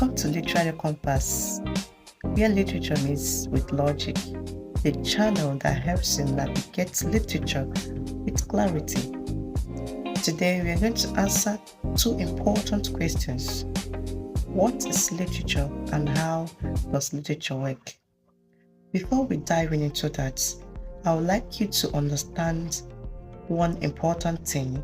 Welcome to Literary Compass, where literature meets with logic, the channel that helps you navigate literature with clarity. Today we are going to answer two important questions. What is literature and how does literature work? Before we dive into that, I would like you to understand one important thing.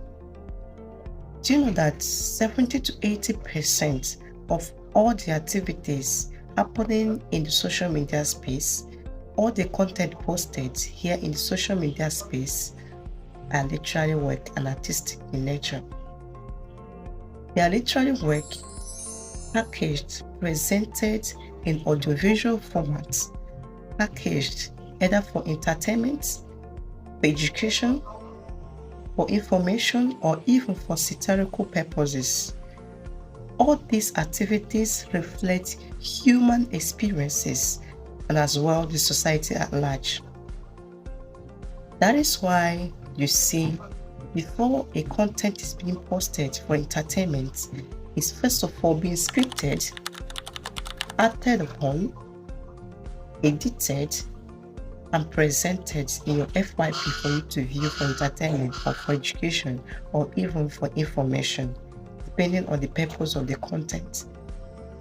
Do you know that 70 to 80% of all the activities happening in the social media space, all the content posted here in the social media space are literary work and artistic in nature? They are literary work packaged, presented in audiovisual formats, packaged either for entertainment, for education, for information, or even for satirical purposes. All these activities reflect human experiences and as well the society at large. That is why you see, before a content is being posted for entertainment, it's first of all being scripted, acted upon, edited, and presented in your FYP for you to view for entertainment or for education or even for information, depending on the purpose of the content.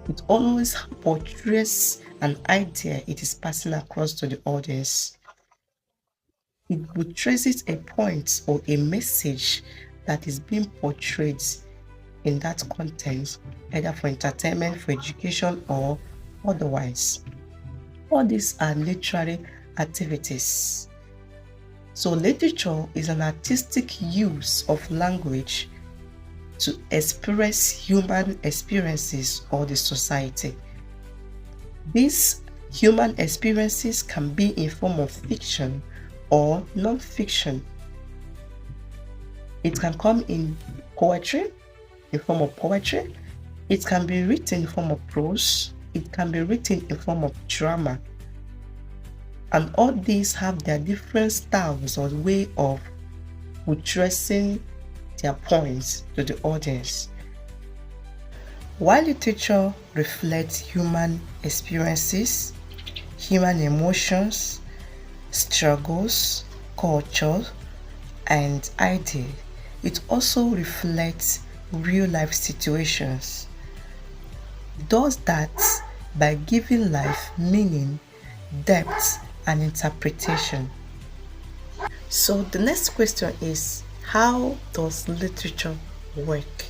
It always portrays an idea it is passing across to the audience. It portrays a point or a message that is being portrayed in that content, either for entertainment, for education, or otherwise. All these are literary activities. So literature is an artistic use of language to express human experiences or the society. These human experiences can be in form of fiction or non-fiction. It can come in poetry, in form of poetry. It can be written in form of prose. It can be written in form of drama. And all these have their different styles or way of portraying their points to the audience. While literature reflects human experiences, human emotions, struggles, culture, and ideas, it also reflects real-life situations. It does that by giving life meaning, depth, and interpretation. So the next question is, how does literature work?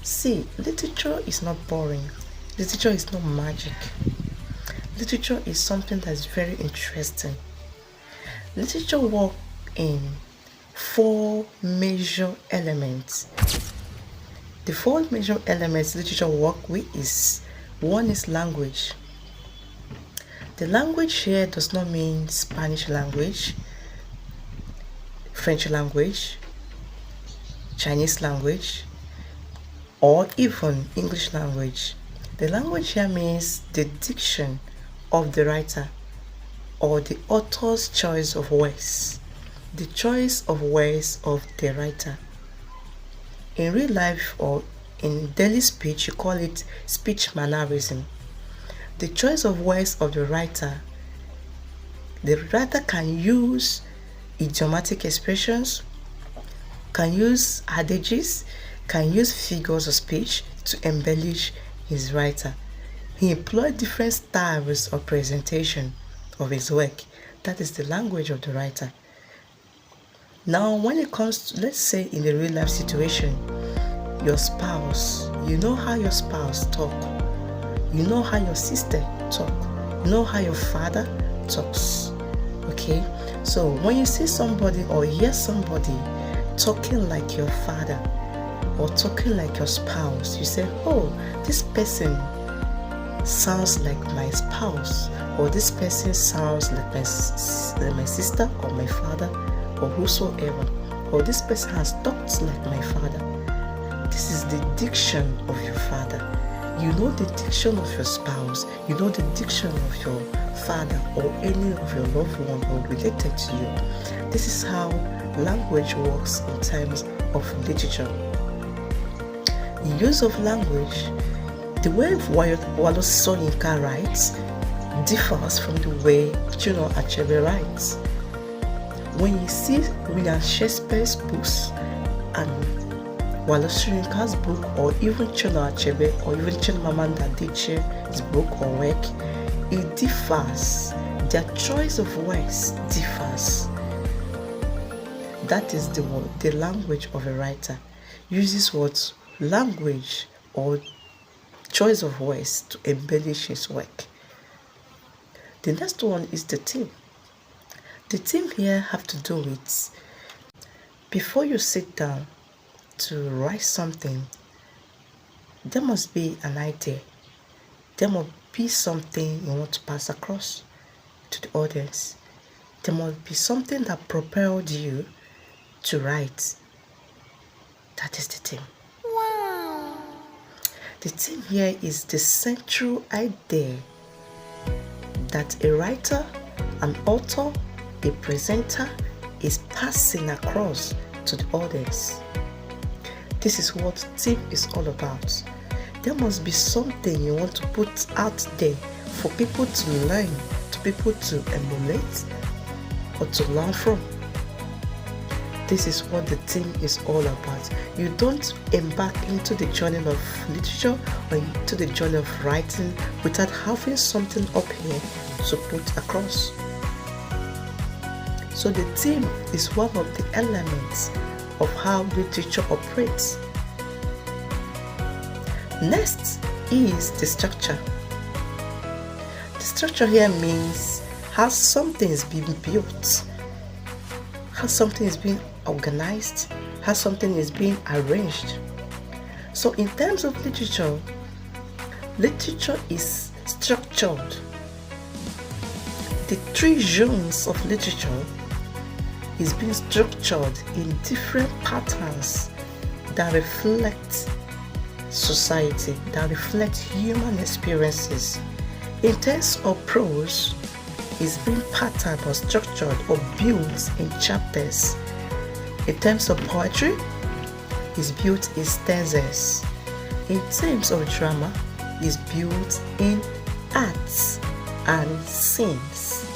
See, literature is not boring. Literature is not magic. Literature is something that is very interesting. Literature works in four major elements. The four major elements literature work with is, one is language. The language here does not mean Spanish language, French language, Chinese language, or even English language. The language here means the diction of the writer or the author's choice of words, the choice of words of the writer. In real life or in daily speech, you call it speech mannerism. The choice of words of the writer can use idiomatic expressions, can use adages, can use figures of speech to embellish his writer. He employed different styles of presentation of his work. That is the language of the writer. Now, when it comes to, let's say in a real life situation, your spouse, you know how your spouse talk. You know how your sister talk. You know how your father talks. Okay? So when you see somebody or hear somebody talking like your father or talking like your spouse, you say, oh, this person sounds like my spouse, or this person sounds like my sister or my father or whosoever, or this person has talked like my father. This is the diction of your father. You know the diction of your spouse, you know the diction of your father or any of your loved one or related to you. This is how language works in terms of literature. The use of language The way Wole Soyinka writes differs from the way Chinua Achebe writes. When you see William Shakespeare's books and Wole Soyinka's book, or even Chinua Achebe or even Chimamanda Adichie's book or work, it differs. Their choice of words differs. That is the language of a writer. Uses what language or choice of words to embellish his work. The next one is the theme. The theme here have to do with, before you sit down to write something, there must be an idea. There must be something you want to pass across to the audience. There must be something that propelled you to write. That is the theme. Wow. The theme here is the central idea that a writer, an author, a presenter is passing across to the audience. This is what theme is all about. There must be something you want to put out there for people to learn, to people to emulate, or to learn from. This is what the theme is all about. You don't embark into the journey of literature or into the journey of writing without having something up here to put across. So the theme is one of the elements of how literature operates. Next is the structure. The structure here means how something is being built, how something is being organized, how something is being arranged. So in terms of literature, literature is structured. The three genres of literature is being structured in different patterns that reflect society, that reflect human experiences. In terms of prose, is being patterned or structured or built in chapters. In terms of poetry, is built in stanzas. In terms of drama, is built in acts and scenes.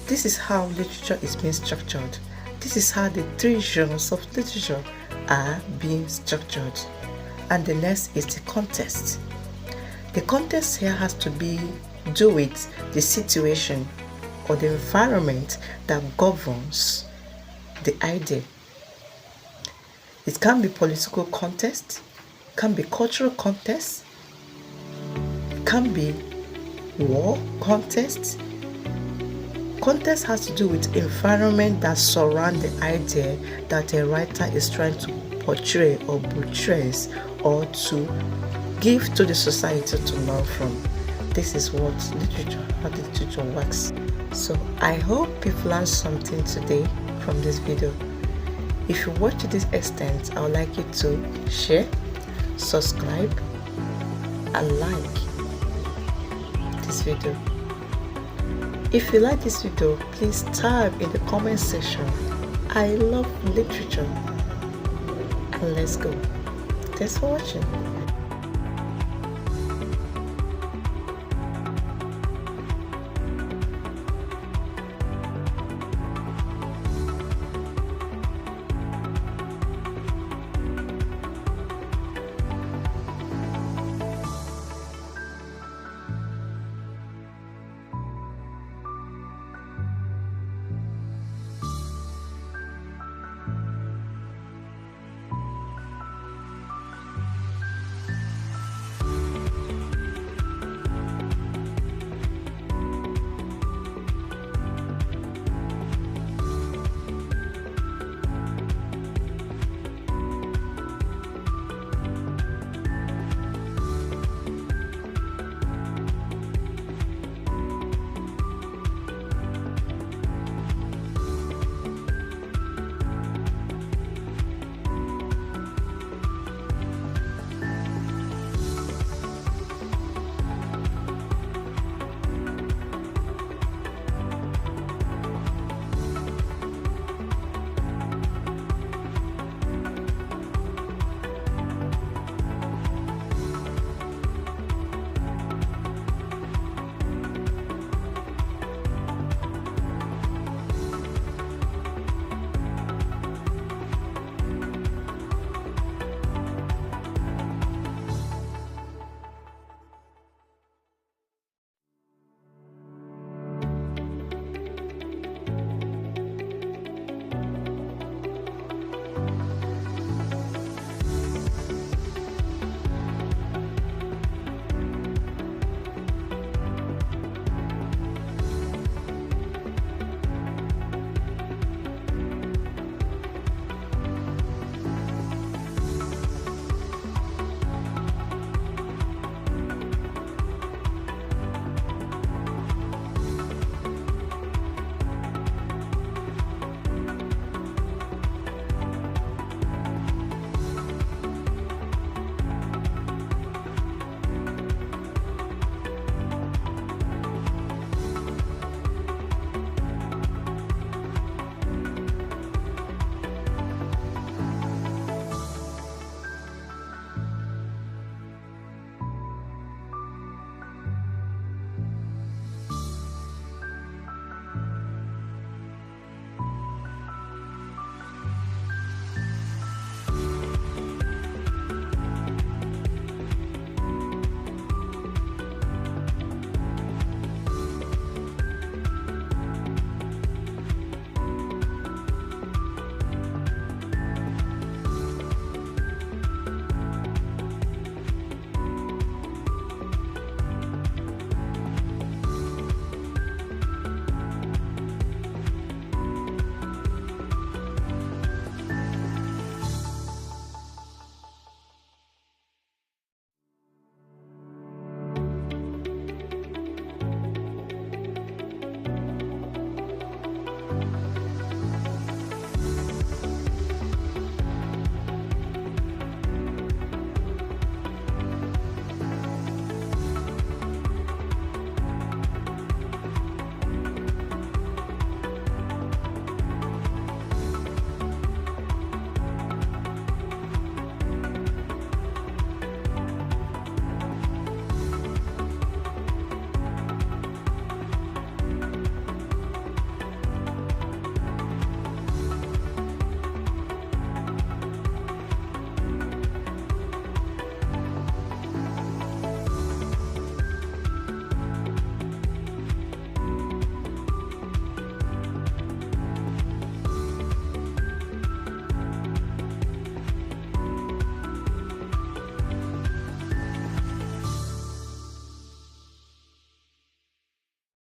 This is how literature is being structured. This is how the three genres of literature are being structured. And the next is the context. The context here has to do with the situation or the environment that governs the idea. It can be political context, can be cultural context, it can be war context. Context has to do with environment that surround the idea that a writer is trying to portray or portrays or to give to the society to learn from. This is what how literature works. So I hope you've learned something today from this video. If you watch to this extent, I would like you to share, subscribe, and like this video. If you like this video, please type in the comment section, I love literature, and let's go. Thanks for watching.